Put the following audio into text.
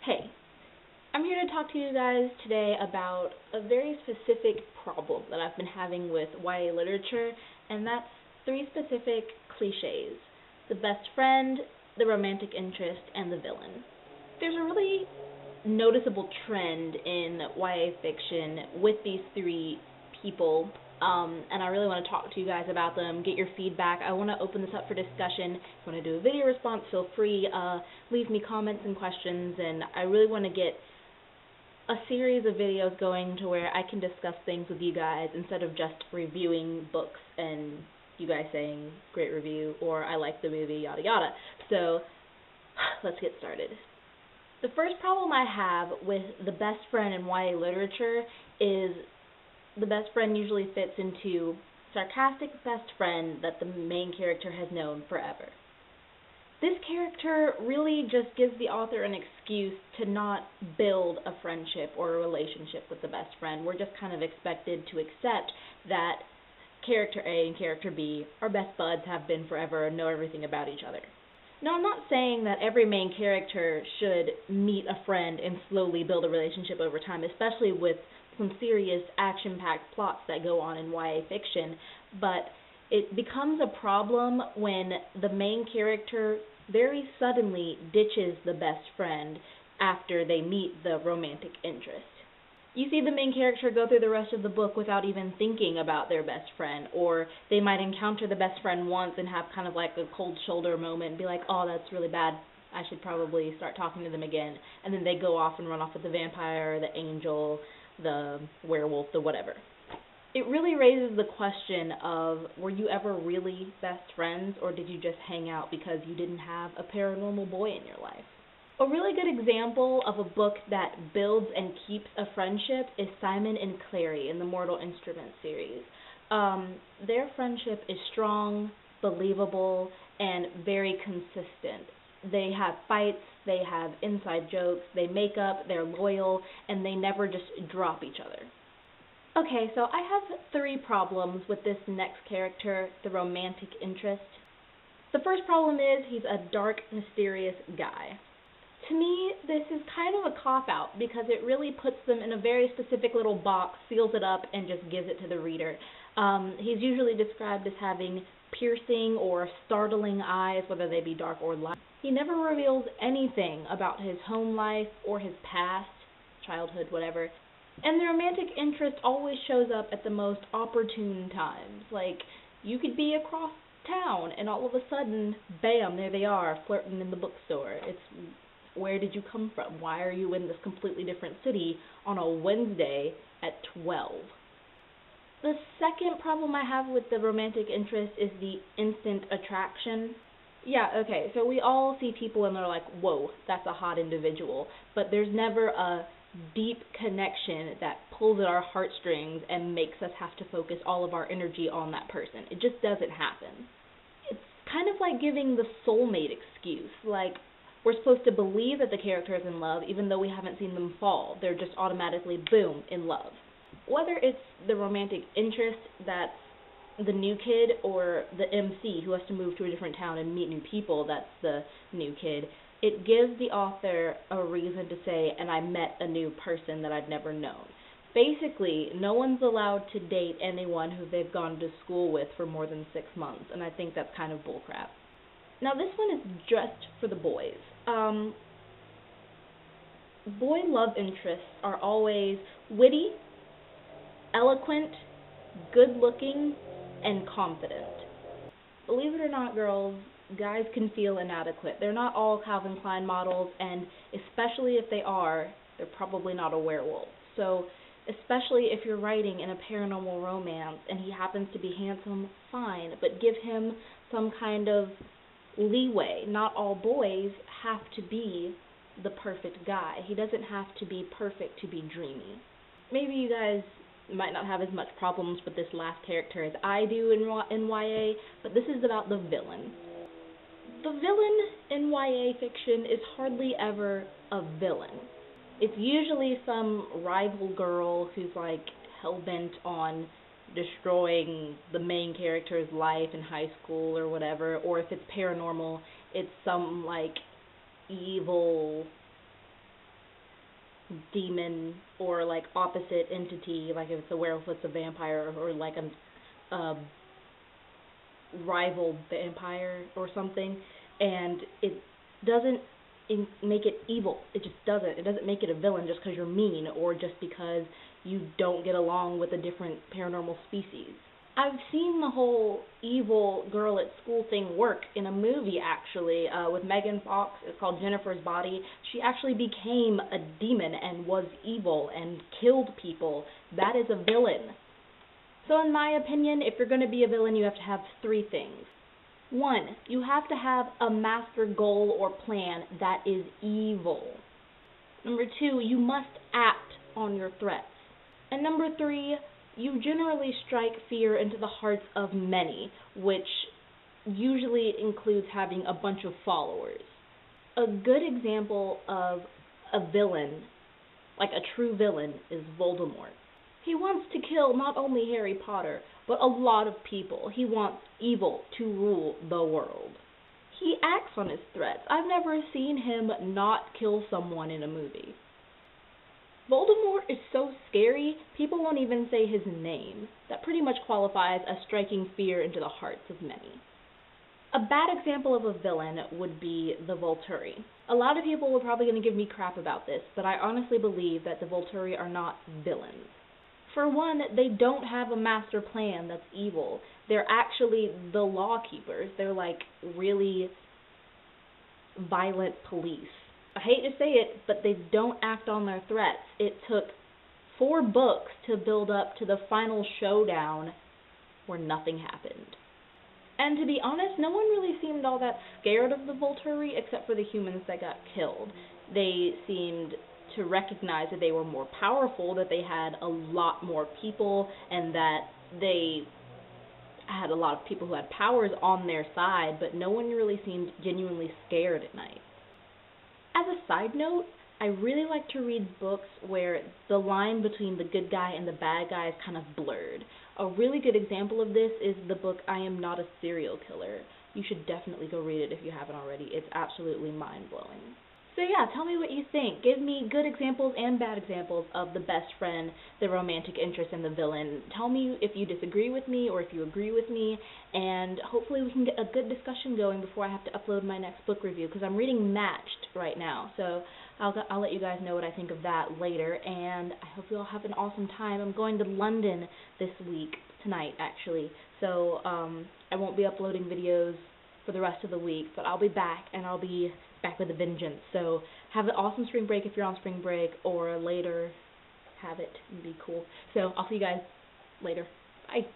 Hey, I'm here to talk to you guys today about a very specific problem that I've been having with YA literature, and that's three specific cliches: the best friend, the romantic interest, and the villain. There's a really noticeable trend in YA fiction with these three people, and I really want to talk to you guys about them, get your feedback. I want to open this up for discussion. If you want to do a video response, feel free. Leave me comments and questions, and I really want to get a series of videos going to where I can discuss things with you guys instead of just reviewing books and you guys saying great review or I like the movie, yada yada. So let's get started. The first problem I have with the best friend in YA literature is the best friend usually fits into sarcastic best friend that the main character has known forever. This character really just gives the author an excuse to not build a friendship or a relationship with the best friend. We're just kind of expected to accept that character A and character B are best buds, have been forever, and know everything about each other. Now, I'm not saying that every main character should meet a friend and slowly build a relationship over time, especially with some serious action-packed plots that go on in YA fiction, but it becomes a problem when the main character very suddenly ditches the best friend after they meet the romantic interest. You see the main character go through the rest of the book without even thinking about their best friend, or they might encounter the best friend once and have kind of like a cold shoulder moment and be like, oh, that's really bad, I should probably start talking to them again, and then they go off and run off with the vampire, the angel, the werewolf, the whatever. It really raises the question of, were you ever really best friends, or did you just hang out because you didn't have a paranormal boy in your life? A really good example of a book that builds and keeps a friendship is Simon and Clary in the Mortal Instruments series. Their friendship is strong, believable, and very consistent. They have fights, they have inside jokes, they make up, they're loyal, and they never just drop each other. Okay, so I have three problems with this next character, the romantic interest. The first problem is he's a dark, mysterious guy. To me, this is kind of a cop-out because it really puts them in a very specific little box, seals it up, and just gives it to the reader. He's usually described as having piercing or startling eyes, whether they be dark or light. He never reveals anything about his home life or his past, childhood, whatever. And the romantic interest always shows up at the most opportune times. Like, you could be across town and all of a sudden, bam, there they are, flirting in the bookstore. It's, where did you come from? Why are you in this completely different city on a Wednesday at 12? The second problem I have with the romantic interest is the instant attraction. Yeah, okay, so we all see people and they're like, whoa, that's a hot individual. But there's never a deep connection that pulls at our heartstrings and makes us have to focus all of our energy on that person. It just doesn't happen. It's kind of like giving the soulmate excuse. Like, we're supposed to believe that the character is in love even though we haven't seen them fall. They're just automatically, boom, in love. Whether it's the romantic interest that's the new kid or the MC who has to move to a different town and meet new people, that's the new kid, it gives the author a reason to say, and I met a new person that I'd never known. Basically, no one's allowed to date anyone who they've gone to school with for more than 6 months, and I think that's kind of bullcrap. Now, this one is just for the boys. Boy love interests are always witty, eloquent, good-looking, and confident. Believe it or not, girls, guys can feel inadequate. They're not all Calvin Klein models, and especially if they are, they're probably not a werewolf. So, especially if you're writing in a paranormal romance and he happens to be handsome, fine, but give him some kind of leeway. Not all boys have to be the perfect guy. He doesn't have to be perfect to be dreamy. Maybe you guys might not have as much problems with this last character as I do in YA, but this is about the villain. The villain in YA fiction is hardly ever a villain. It's usually some rival girl who's like hell-bent on destroying the main character's life in high school or whatever, or if it's paranormal, it's some like evil demon or like opposite entity, like if it's a werewolf, it's a vampire, or like a rival vampire or something, and it doesn't make it evil. It just doesn't. It doesn't make it a villain just because you're mean or just because you don't get along with a different paranormal species. I've seen the whole evil girl at school thing work in a movie, actually, with Megan Fox. It's called Jennifer's Body. She actually became a demon and was evil and killed people. That is a villain. So in my opinion, if you're going to be a villain, you have to have three things. One, you have to have a master goal or plan that is evil. Number two, you must act on your threats. And number three, you generally strike fear into the hearts of many, which usually includes having a bunch of followers. A good example of a villain, like a true villain, is Voldemort. He wants to kill not only Harry Potter, but a lot of people. He wants evil to rule the world. He acts on his threats. I've never seen him not kill someone in a movie. Voldemort is so scary, people won't even say his name. That pretty much qualifies as striking fear into the hearts of many. A bad example of a villain would be the Volturi. A lot of people are probably going to give me crap about this, but I honestly believe that the Volturi are not villains. For one, they don't have a master plan that's evil. They're actually the law keepers. They're like really violent police. I hate to say it, but they don't act on their threats. It took 4 books to build up to the final showdown where nothing happened. And to be honest, no one really seemed all that scared of the Volturi except for the humans that got killed. They seemed to recognize that they were more powerful, that they had a lot more people, and that they had a lot of people who had powers on their side, but no one really seemed genuinely scared at night. As a side note, I really like to read books where the line between the good guy and the bad guy is kind of blurred. A really good example of this is the book I Am Not a Serial Killer. You should definitely go read it if you haven't already. It's absolutely mind-blowing. So yeah, tell me what you think. Give me good examples and bad examples of the best friend, the romantic interest, and the villain. Tell me if you disagree with me or if you agree with me, and hopefully we can get a good discussion going before I have to upload my next book review, because I'm reading Matched right now, so I'll let you guys know what I think of that later, and I hope you all have an awesome time. I'm going to London this week, tonight actually, so I won't be uploading videos for the rest of the week, but I'll be back, and I'll be back with a vengeance. So have an awesome spring break if you're on spring break, or later have it and be cool. So I'll see you guys later. Bye.